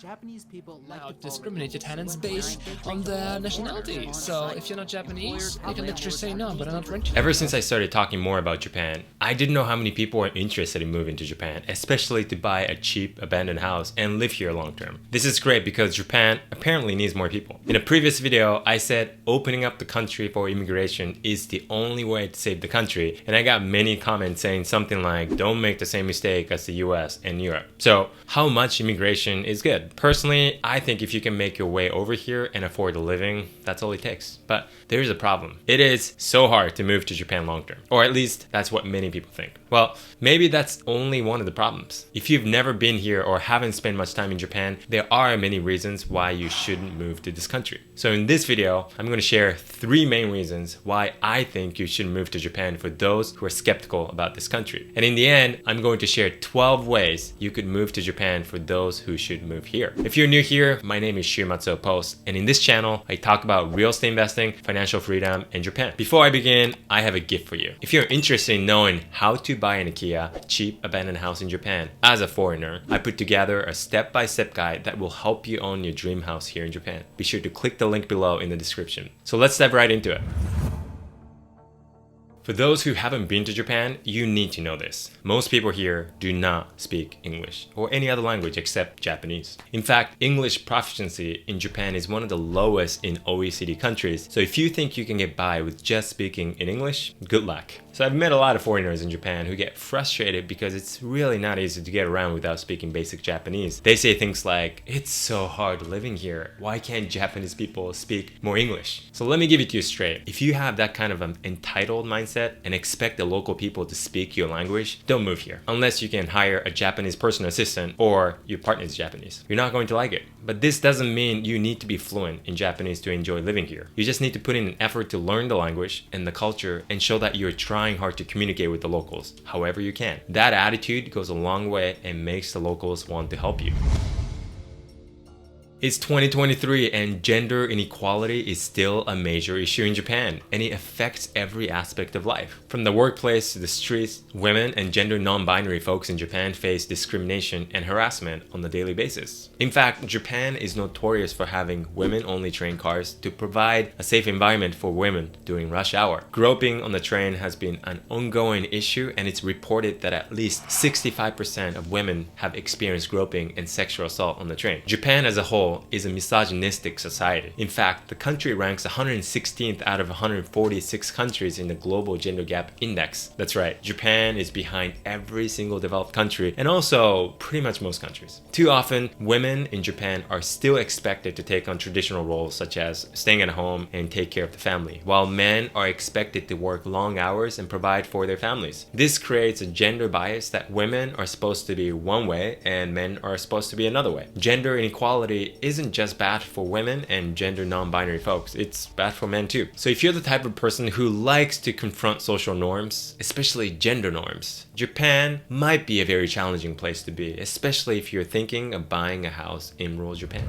Japanese people Now discriminate your tenants based on their nationality. So if you're not Japanese, you can literally say no, but I'm not renting. Ever since I started talking more about Japan, I didn't know how many people are interested in moving to Japan, especially to buy a cheap abandoned house and live here long term. This is great because Japan apparently needs more people. In a previous video, I said opening up the country for immigration is the only way to save the country, and I got many comments saying something like, don't make the same mistake as the US and Europe. So how much immigration is good? Personally, I think if you can make your way over here and afford a living, that's all it takes. But there's a problem. It is so hard to move to Japan long term, or at least that's what many people think. Well, maybe that's only one of the problems. If you've never been here or haven't spent much time in Japan, there are many reasons why you shouldn't move to this country. So in this video, I'm going to share 3 main reasons why I think you should move to Japan for those who are skeptical about this country. And in the end, I'm going to share 12 ways you could move to Japan for those who should move here. If you're new here, my name is Matsuo Post, and in this channel, I talk about real estate investing, financial freedom, and Japan. Before I begin, I have a gift for you. If you're interested in knowing how to buy an IKEA cheap abandoned house in Japan as a foreigner, I put together a step-by-step guide that will help you own your dream house here in Japan. Be sure to click the link below in the description. So let's step right into it. For those who haven't been to Japan, you need to know this. Most people here do not speak English or any other language except Japanese. In fact, English proficiency in Japan is one of the lowest in OECD countries. So if you think you can get by with just speaking in English, good luck. So I've met a lot of foreigners in Japan who get frustrated because it's really not easy to get around without speaking basic Japanese. They say things like, it's so hard living here. Why can't Japanese people speak more English? So let me give it to you straight. If you have that kind of an entitled mindset and expect the local people to speak your language, don't move here. Unless you can hire a Japanese personal assistant or your partner is Japanese. You're not going to like it. But this doesn't mean you need to be fluent in Japanese to enjoy living here. You just need to put in an effort to learn the language and the culture and show that you're trying hard to communicate with the locals, however you can. That attitude goes a long way and makes the locals want to help you. It's 2023 and gender inequality is still a major issue in Japan, and it affects every aspect of life. From the workplace to the streets, women and gender non-binary folks in Japan face discrimination and harassment on a daily basis. In fact, Japan is notorious for having women-only train cars to provide a safe environment for women during rush hour. Groping on the train has been an ongoing issue, and it's reported that at least 65% of women have experienced groping and sexual assault on the train. Japan as a whole is a misogynistic society. In fact, the country ranks 116th out of 146 countries in the Global Gender Gap Index. That's right, Japan is behind every single developed country and also pretty much most countries. Too often, women in Japan are still expected to take on traditional roles such as staying at home and take care of the family, while men are expected to work long hours and provide for their families. This creates a gender bias that women are supposed to be one way and men are supposed to be another way. Gender inequality isn't just bad for women and gender non-binary folks, it's bad for men too. So if you're the type of person who likes to confront social norms, especially gender norms, Japan might be a very challenging place to be, especially if you're thinking of buying a house in rural Japan.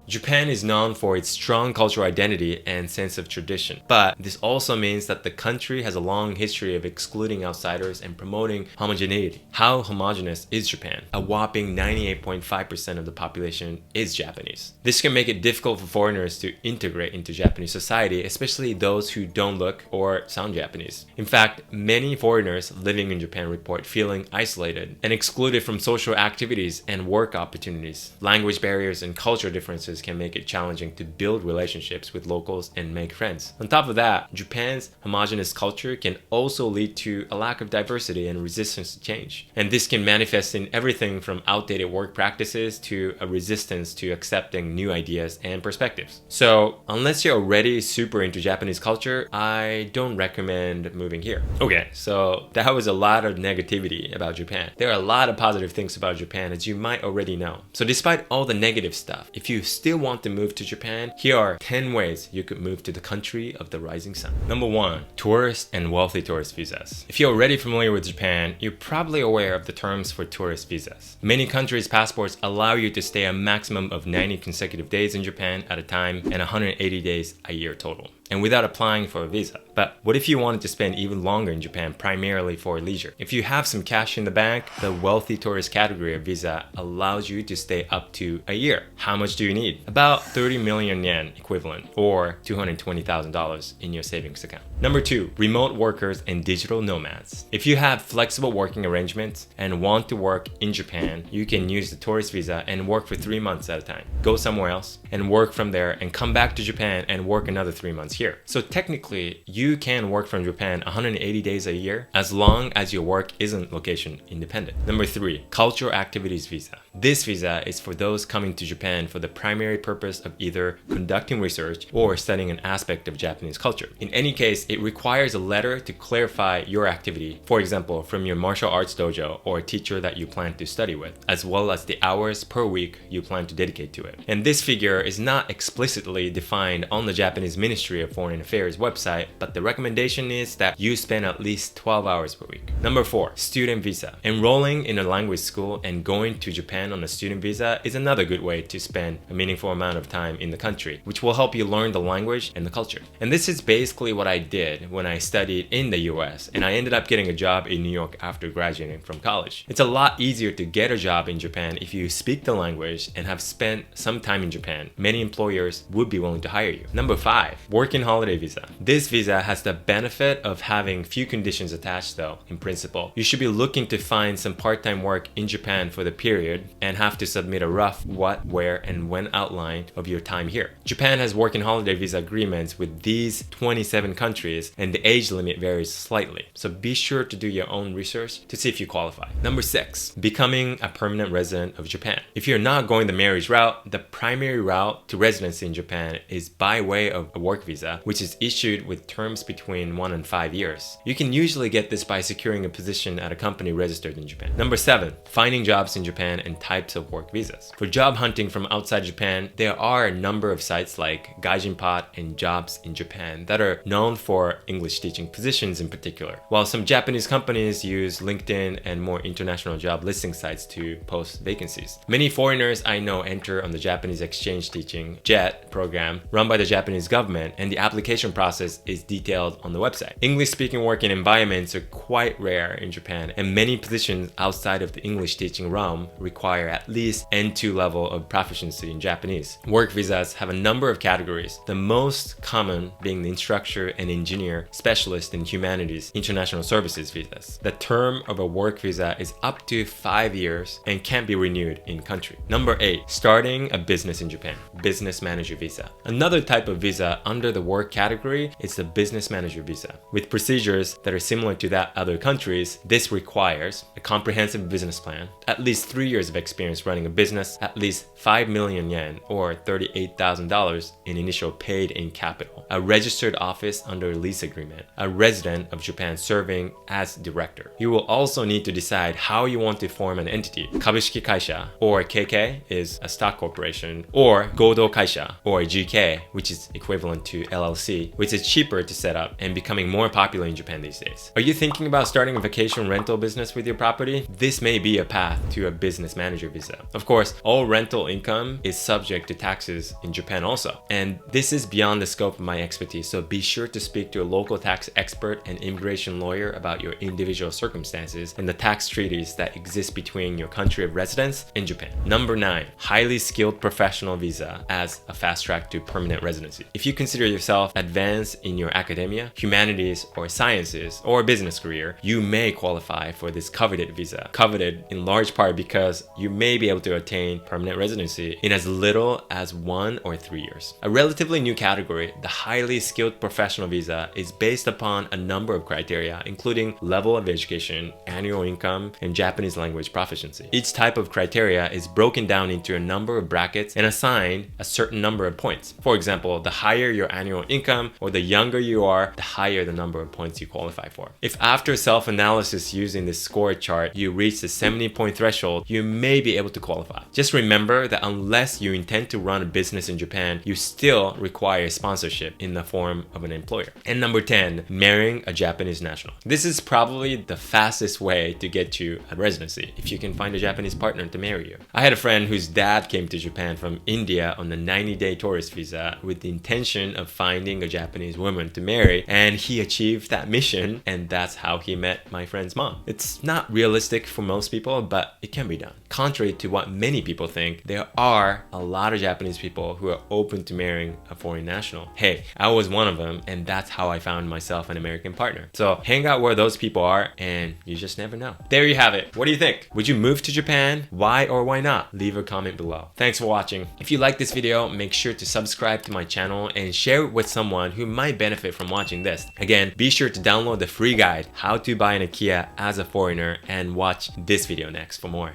Japan is known for its strong cultural identity and sense of tradition, but this also means that the country has a long history of excluding outsiders and promoting homogeneity. How homogeneous is Japan? A whopping 98.5% of the population is Japanese. This can make it difficult for foreigners to integrate into Japanese society, especially those who don't look or sound Japanese. In fact, many foreigners living in Japan report feeling isolated and excluded from social activities and work opportunities. Language barriers and cultural differences can make it challenging to build relationships with locals and make friends. On top of that, Japan's homogeneous culture can also lead to a lack of diversity and resistance to change. And this can manifest in everything from outdated work practices to a resistance to accepting new ideas and perspectives. So, unless you're already super into Japanese culture, I don't recommend moving here. Okay, so that was a lot of negativity about Japan. There are a lot of positive things about Japan, as you might already know. So despite all the negative stuff, if you still want to move to Japan, here are 10 ways you could move to the country of the rising sun. Number 1, tourist and wealthy tourist visas. If you're already familiar with Japan, you're probably aware of the terms for tourist visas. Many countries' passports allow you to stay a maximum of 90 consecutive days in Japan at a time and 180 days a year total. and without applying for a visa. But what if you wanted to spend even longer in Japan, primarily for leisure? If you have some cash in the bank, the wealthy tourist category of visa allows you to stay up to a year. How much do you need? About 30 million yen equivalent, or $220,000 in your savings account. Number 2, remote workers and digital nomads. If you have flexible working arrangements and want to work in Japan, you can use the tourist visa and work for 3 months at a time. Go somewhere else and work from there and come back to Japan and work another 3 months here. So technically, you can work from Japan 180 days a year as long as your work isn't location independent. Number 3, cultural activities visa. This visa is for those coming to Japan for the primary purpose of either conducting research or studying an aspect of Japanese culture. In any case, it requires a letter to clarify your activity, for example, from your martial arts dojo or a teacher that you plan to study with, as well as the hours per week you plan to dedicate to it. And this figure is not explicitly defined on the Japanese Ministry of Foreign Affairs website, but the recommendation is that you spend at least 12 hours per week. Number 4, student visa. Enrolling in a language school and going to Japan on a student visa is another good way to spend a meaningful amount of time in the country, which will help you learn the language and the culture. And this is basically what I did when I studied in the US, and I ended up getting a job in New York after graduating from college. It's a lot easier to get a job in Japan if you speak the language and have spent some time in Japan. Many employers would be willing to hire you. Number 5, working holiday visa. This visa has the benefit of having few conditions attached though, in principle. You should be looking to find some part-time work in Japan for the period and have to submit a rough what, where, and when outline of your time here. Japan has working holiday visa agreements with these 27 countries, and the age limit varies slightly. So be sure to do your own research to see if you qualify. Number 6, becoming a permanent resident of Japan. If you're not going the marriage route, the primary route to residency in Japan is by way of a work visa, which is issued with terms between 1 and 5 years. You can usually get this by securing a position at a company registered in Japan. Number 7, finding jobs in Japan and types of work visas. For job hunting from outside Japan, there are a number of sites like Gaijinpot and Jobs in Japan that are known for English teaching positions in particular, while some Japanese companies use LinkedIn and more international job listing sites to post vacancies. Many foreigners I know enter on the Japanese exchange teaching JET program run by the Japanese government, and the application process is detailed on the website. English-speaking working environments are quite rare in Japan, and many positions outside of the English teaching realm require at least N2 level of proficiency in Japanese. Work visas have a number of categories, the most common being the instructor and engineer specialist in humanities international services visas. The term of a work visa is up to 5 years and can't be renewed in country. Number 8, starting a business in Japan, business manager visa. Another type of visa under the work category is the business manager visa. With procedures that are similar to that other countries, this requires a comprehensive business plan, at least 3 years of experience running a business, at least 5 million yen or $38,000 in initial paid-in capital, a registered office under a lease agreement, a resident of Japan serving as director. You will also need to decide how you want to form an entity. Kabushiki Kaisha, or KK, is a stock corporation, or Godo Kaisha, or GK, which is equivalent to LLC, which is cheaper to set up and becoming more popular in Japan these days. Are you thinking about starting a vacation rental business with your property? This may be a path to a business manager visa. Of course, all rental income is subject to taxes in Japan also, and this is beyond the scope of my expertise, so be sure to speak to a local tax expert and immigration lawyer about your individual circumstances and the tax treaties that exist between your country of residence and Japan. Number 9, highly skilled professional visa as a fast track to permanent residency. If you consider yourself advanced in your academia, humanities, or sciences, or business career, you may qualify for this coveted visa. Coveted in large part because you may be able to attain permanent residency in as little as 1 or 3 years. A relatively new category, the highly skilled professional visa, is based upon a number of criteria, including level of education, annual income, and Japanese language proficiency. Each type of criteria is broken down into a number of brackets and assigned a certain number of points. For example, the higher your annual income or the younger you are, the higher the number of points you qualify for. If after self-analysis using this score chart you reach the 70-point threshold, you may be able to qualify. Just remember that unless you intend to run a business in Japan, you still require sponsorship in the form of an employer. And number 10, marrying a Japanese national. This is probably the fastest way to get you a residency if you can find a Japanese partner to marry you. I had a friend whose dad came to Japan from India on a 90-day tourist visa with the intention of finding a Japanese woman to marry, and he achieved that mission, and that's how he met my friend's mom. It's not realistic for most people, but it can be done. Contrary to what many people think, there are a lot of Japanese people who are open to marrying a foreign national. Hey, I was one of them, and that's how I found myself an American partner. So hang out where those people are, and you just never know. There you have it. What do you think? Would you move to Japan? Why or why not? Leave a comment below. Thanks for watching. If you like this video, make sure to subscribe to my channel and share it with someone who might benefit from watching this. Again, be sure to download the free guide, How to Buy an Akiya as a Foreigner, and watch this video next for more.